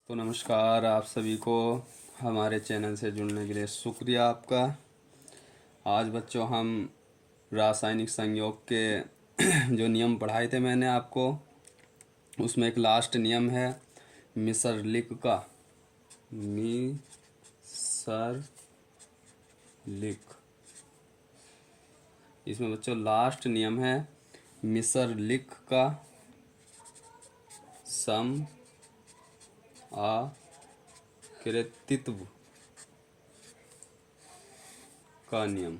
तो नमस्कार आप सभी को हमारे चैनल से जुड़ने के लिए शुक्रिया आपका। आज बच्चों हम रासायनिक संयोग के जो नियम पढ़ाए थे मैंने आपको, उसमें एक लास्ट नियम है मिसरलिक का। मिसरलिक, इसमें बच्चों लास्ट नियम है मिसरलिक का सम आकृतित्व का नियम।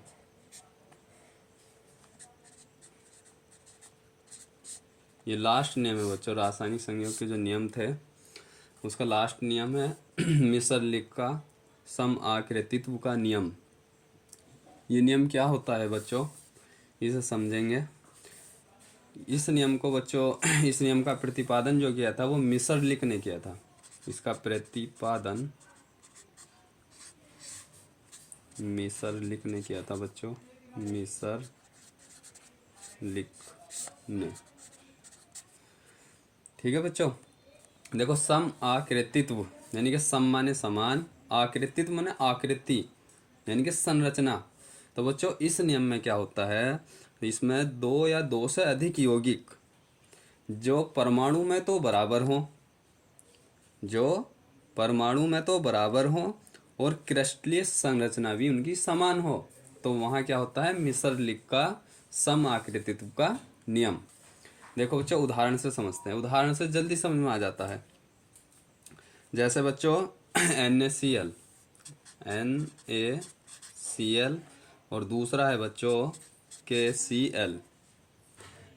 ये लास्ट नियम है बच्चों, रासायनिक संयोग के जो नियम थे उसका लास्ट नियम है मिसरलिक का सम आकृतित्व का नियम। ये नियम क्या होता है बच्चों, इसे समझेंगे। इस नियम को बच्चों इस नियम का प्रतिपादन जो किया था वो मिसरलिक ने किया था। इसका प्रतिपादन मिसरलिक ने किया था बच्चों, मिसरलिक ने। ठीक है बच्चों, देखो सम आकृतित्व यानी कि सम माने समान, आकृतित्व माने आकृति यानी कि संरचना। तो बच्चों इस नियम में क्या होता है, इसमें दो या दो से अधिक यौगिक जो परमाणु में तो बराबर हों, और क्रिस्टलीय संरचना भी उनकी समान हो, तो वहाँ क्या होता है मिसरलिक का सम आकृतित्व का नियम। देखो बच्चों उदाहरण से समझते हैं, उदाहरण से जल्दी समझ में आ जाता है। जैसे बच्चों NaCl और दूसरा है बच्चों KCl।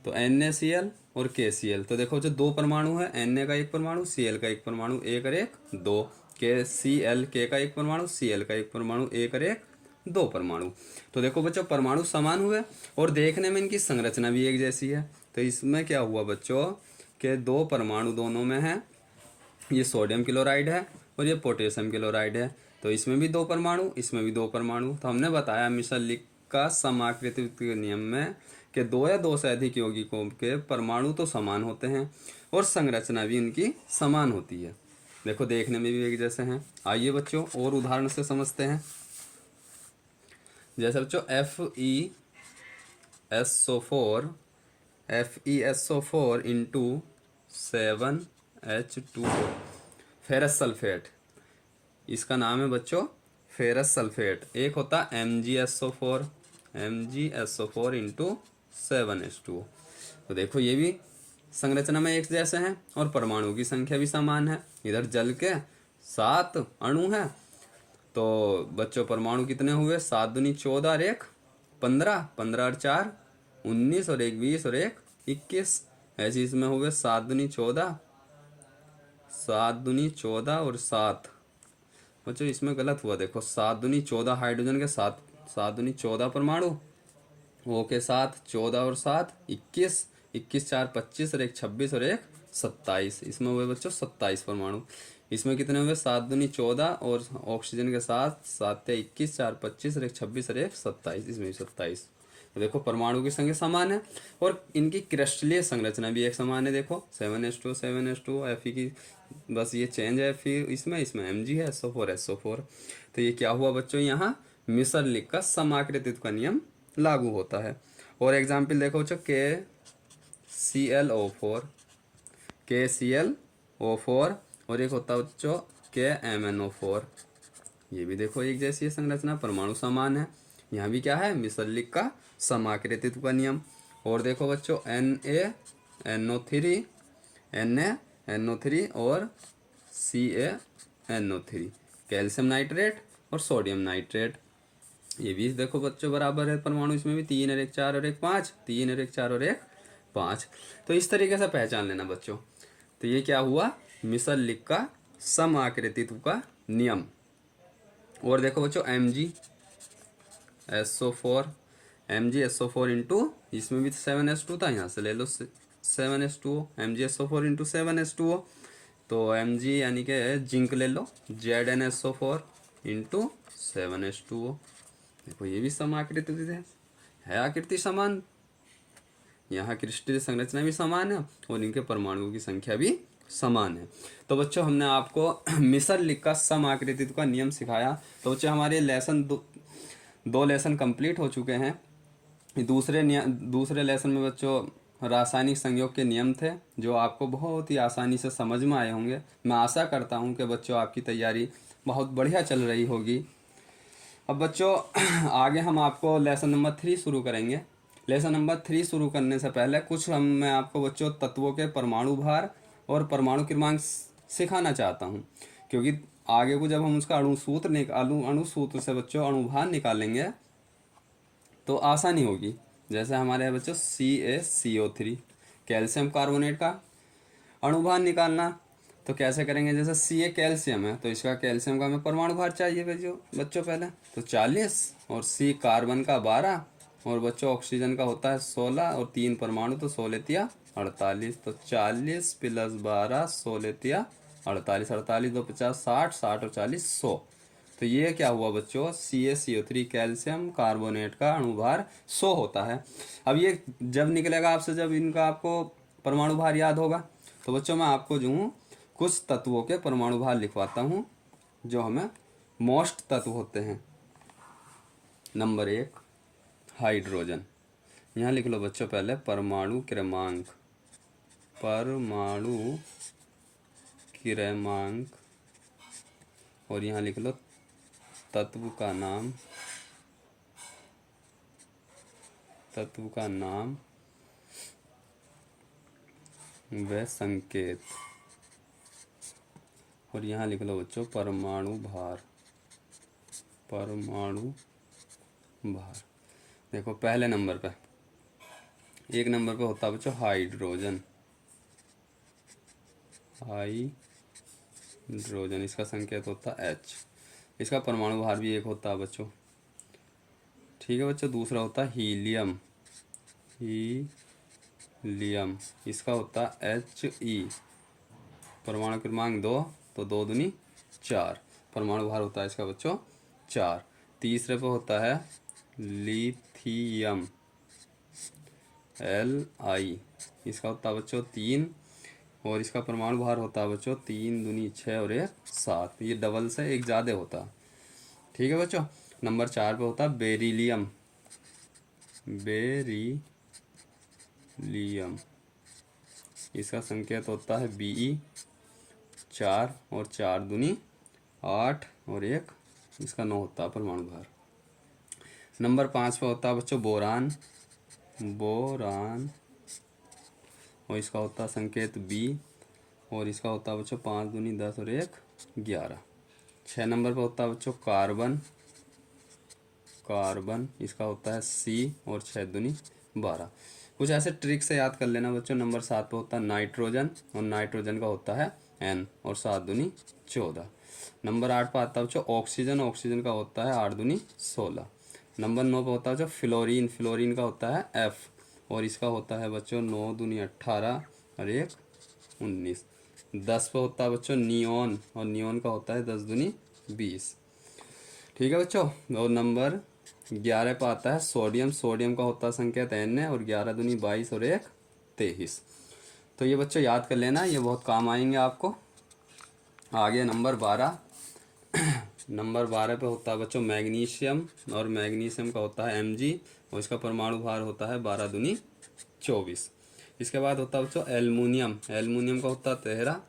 तो NaCl और KCl, तो देखो बच्चों दो परमाणु है, Na का एक परमाणु, Cl का एक परमाणु, एक और एक दो। KCl K का एक परमाणु, Cl का एक परमाणु, एक और एक दो परमाणु। तो देखो बच्चों परमाणु समान हुए और देखने में इनकी संरचना भी एक जैसी है। तो इसमें क्या हुआ बच्चों कि दो परमाणु दोनों में है, ये सोडियम क्लोराइड है और ये पोटेशियम क्लोराइड है। तो इसमें भी दो परमाणु, इसमें भी दो परमाणु। तो हमने बताया मिसरलिक का समाकृतित्व के नियम में कि दो या दो से अधिक यौगिकों के परमाणु तो समान होते हैं और संरचना भी इनकी समान होती है। देखो देखने में भी एक जैसे हैं। आइए बच्चों और उदाहरण से समझते हैं। जैसे बच्चों FeSO4 into 7H2O ferrous sulphate, इसका नाम है बच्चों फेरस सल्फेट। एक होता MgSO4 इंटू 7H2O। तो देखो ये भी संरचना में एक जैसे हैं और परमाणु की संख्या भी समान है। इधर जल के 7 अणु हैं, तो बच्चों परमाणु कितने हुए, 7 दूनी 14 और एक 15, 15 और 4 19 और एक 20 और एक 21। ऐसे इसमें हुए 7 दूनी 14, 7 दूनी 14 और 7। बच्चों इसमें गलत हुआ, देखो 7 दूनी 14 हाइड्रोजन के साथ, 7 दूनी 14 परमाणु, O के साथ 14 और 7 21, 21 4 25 और एक 26 और एक 27। इसमें हुए बच्चों 27 परमाणु। इसमें कितने हुए, 7 दूनी 14 और ऑक्सीजन के साथ 7 21 4 25 और एक 26 और एक 27, इसमें भी 27। तो देखो परमाणु की संख्या समान है और इनकी क्रिस्टलीय संरचना भी एक समान है। देखो 7H2 Fe की बस ये चेंज है, फिर इसमें Mg है SO4। तो ये क्या हुआ बच्चों, यहाँ मिसरलिक का समाकृतित्व का नियम लागू होता है। और एग्जाम्पल देखो बच्चों KClO4 और एक होता है बच्चों KMnO4। ये भी देखो एक जैसी है संरचना, परमाणु समान है। यहाँ भी क्या है मिसरलिक का समाकृतित्व का नियम। और देखो बच्चों NaNO3 और CaNO3, कैल्शियम नाइट्रेट और सोडियम नाइट्रेट। ये भी देखो बच्चों बराबर है परमाणु, इसमें भी 3 और एक 4 और एक 5, 3 और एक 4 और एक 5। तो इस तरीके से पहचान लेना बच्चों। तो ये क्या हुआ मिसरलिक का समाकृतित्व का नियम। और देखो बच्चों MgSO4 इंटू, इसमें भी 7H2 था, यहाँ से ले लो 7H2O, MgSO4 इंटू 7H2O। तो Mg यानी कि जिंक ले लो, ZnSO4 इंटू 7H2O। देखो ये भी समाकृति है आकृति समान, यहाँ क्रिस्टलीय संरचना भी समान है और इनके परमाणुओं की संख्या भी समान है। तो बच्चों हमने आपको मिसर लिख का सम आकृतित्व का नियम सिखाया। तो बच्चों हमारे लेसन दो लेसन कंप्लीट हो चुके हैं। दूसरे लेसन में बच्चों रासायनिक संयोग के नियम थे जो आपको बहुत ही आसानी से समझ में आए होंगे। मैं आशा करता हूं कि बच्चों आपकी तैयारी बहुत बढ़िया चल रही होगी। अब बच्चों आगे हम आपको लेसन नंबर 3 शुरू करेंगे। लेसन नंबर 3 शुरू करने से पहले मैं आपको बच्चों तत्वों के परमाणु भार और परमाणु क्रमांक सिखाना चाहता हूं, क्योंकि आगे को जब हम उसका अणुसूत्र से बच्चों अणुभार निकालेंगे तो आसानी होगी। जैसे हमारे यहाँ बच्चों CaCO3 कैल्शियम कार्बोनेट का अणुभार निकालना तो कैसे करेंगे। जैसे Ca कैल्शियम है तो इसका कैल्शियम का हमें परमाणु भार चाहिए बच्चों पहले तो 40, और C कार्बन का 12, और बच्चों ऑक्सीजन का होता है 16, और 3 परमाणु तो 16 तिया 48। तो 40 + 12 16 तिया 48, 48 2 50 60, 60 और 40 100। तो ये क्या हुआ बच्चों, CaCO3 कैल्शियम कार्बोनेट का अणुभार 100 होता है। अब ये जब निकलेगा आपसे, जब इनका आपको परमाणु भार याद होगा, तो बच्चों मैं आपको जो हूँ कुछ तत्वों के परमाणु भार लिखवाता हूँ जो हमें मोस्ट तत्व होते हैं। Number 1 hydrogen. यहाँ लिख लो बच्चों पहले परमाणु क्रमांक, और यहाँ लिख लो तत्व का नाम व संकेत, और यहाँ लिख लो बच्चों परमाणु भार। देखो पहले नंबर पे, 1 नंबर पे होता है बच्चों हाइड्रोजन। इसका संकेत होता है H। इसका परमाणु भार भी 1 होता है बच्चों। ठीक है बच्चों। दूसरा होता है हीलियम। इसका होता है He। परमाणु क्रमांक 2, तो 2 दूनी 4, परमाणु भार होता है इसका बच्चों 4। तीसरे पे होता है लिथियम, Li। इसका होता है बच्चों 3, और इसका परमाणु भार होता है बच्चों 3 दूनी 6 और 1 7। ये डबल से एक ज़्यादा होता है। ठीक है बच्चों। नंबर 4 पे होता है बेरिलियम। इसका संकेत होता है Be, 4 और 4 दूनी 8 और 1, इसका 9 होता है परमाणु भार। नंबर 5 पे होता है बच्चों बोरान, और इसका होता है संकेत B, और इसका होता है बच्चों 5 दूनी 10 और 1 11। 6 नंबर पे होता है बच्चों कार्बन, इसका होता है C, और 6 दूनी 12। कुछ ऐसे ट्रिक से याद कर लेना बच्चों। नंबर 7 पे होता है नाइट्रोजन, और नाइट्रोजन का होता है N, और 7 दूनी 14। नंबर 8 पे आता है बच्चों ऑक्सीजन का होता है 8 दूनी 16। नंबर 9 पे होता है बच्चों फ्लोरीन का होता है F, और इसका होता है बच्चों 9 दूनी 18 और 1 19। 10 पे होता है बच्चों नियोन, और नियोन का होता है 10 दूनी 20। ठीक है बच्चों। और नंबर 11 पे आता है सोडियम का होता है संकेत Na, और 11 दूनी 22 और 1 23। तो ये बच्चों याद कर लेना, ये बहुत काम आएंगे आपको। आगे नंबर 12 नंबर 12 पे होता है बच्चों मैग्नीशियम, और मैग्नीशियम का होता है Mg, और इसका परमाणु भार होता है 12 दूनी 24। इसके बाद होता है बच्चों एल्युमिनियम का होता है 13,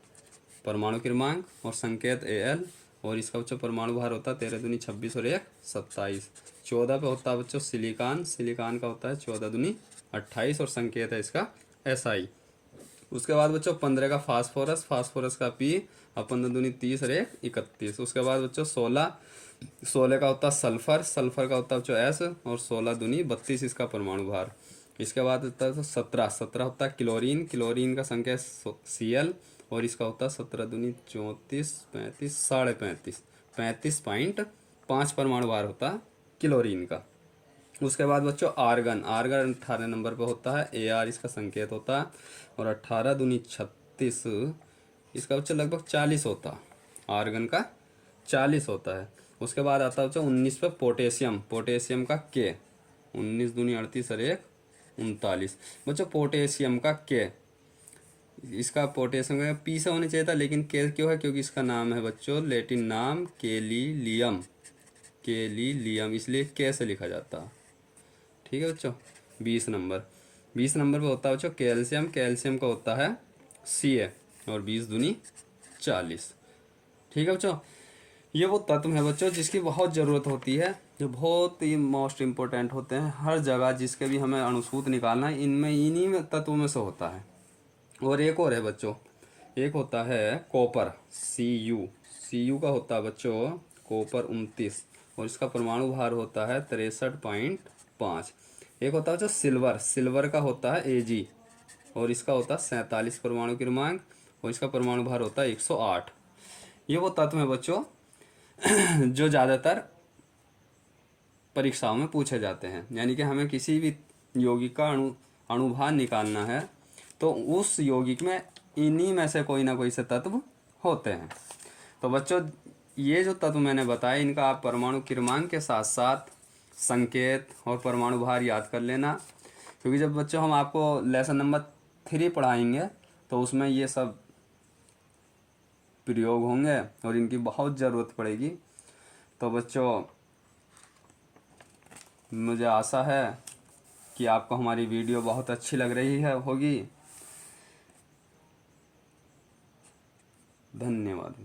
परमाणु क्रमांक और संकेत Al, और इसका बच्चों परमाणु भार होता है 13 दूनी 26 और 1 27। 14 पे होता है बच्चों सिलिकॉन का होता है 14 दूनी 28, और संकेत है इसका Si। उसके बाद बच्चों 15 का फास्फोरस का P, और 15 दूनी 30 और 1 31। उसके बाद बच्चों 16 का होता है सल्फर का होता है बच्चों S, और 16 दूनी 32 इसका परमाणु भार। इसके बाद होता है 17 होता है क्लोरीन का संकेत Cl, और इसका होता है 17 दूनी 34 35 साढ़े 35.5 परमाणु भार होता है क्लोरीन का। उसके बाद बच्चों आर्गन 18 नंबर पर होता है Ar, इसका संकेत होता है, और 18 दूनी 36, इसका बच्चों लगभग 40 होता है, आर्गन का 40 होता है। उसके बाद आता है बच्चों 19 पे पोटेशियम का K, 19 दूनी 38 और 1 39। बच्चों पोटेशियम का K, इसका पोटेशियम का पी से होना चाहिए था, लेकिन के क्यों है, क्योंकि इसका नाम है बच्चों लैटिन नाम केलीलियम, केलीलियम, इसलिए के से लिखा जाता है। ठीक है बच्चों। 20 नंबर पे होता है बच्चों कैल्शियम, कैल्शियम का होता है Ca, और 20 दूनी 40। ठीक है बच्चों। ये वो तत्व है बच्चों जिसकी बहुत ज़रूरत होती है, जो बहुत ही मोस्ट इम्पोर्टेंट होते हैं हर जगह, जिसके भी हमें अणुसूत्र निकालना है इनमें, इन्हीं में तत्वों में से होता है। और एक और है बच्चों, एक होता है कॉपर, Cu का होता है बच्चों कॉपर 29, और इसका परमाणु भार होता है 63.5। एक होता है बच्चों सिल्वर, सिल्वर का होता है Ag, और इसका होता है 47 परमाणु क्रमांक, और इसका परमाणु भार होता है 108। ये वो तत्व है बच्चों जो ज़्यादातर परीक्षाओं में पूछे जाते हैं। यानी कि हमें किसी भी यौगिक का अणुभार निकालना है तो उस यौगिक में इन्हीं में से कोई ना कोई से तत्व होते हैं। तो बच्चों ये जो तत्व मैंने बताए इनका आप परमाणु क्रमांक के साथ साथ संकेत और परमाणु भार याद कर लेना, क्योंकि जब बच्चों हम आपको लेसन नंबर 3 पढ़ाएंगे तो उसमें ये सब प्रयोग होंगे और इनकी बहुत ज़रूरत पड़ेगी। तो बच्चों मुझे आशा है कि आपको हमारी वीडियो बहुत अच्छी लग रही है होगी। धन्यवाद।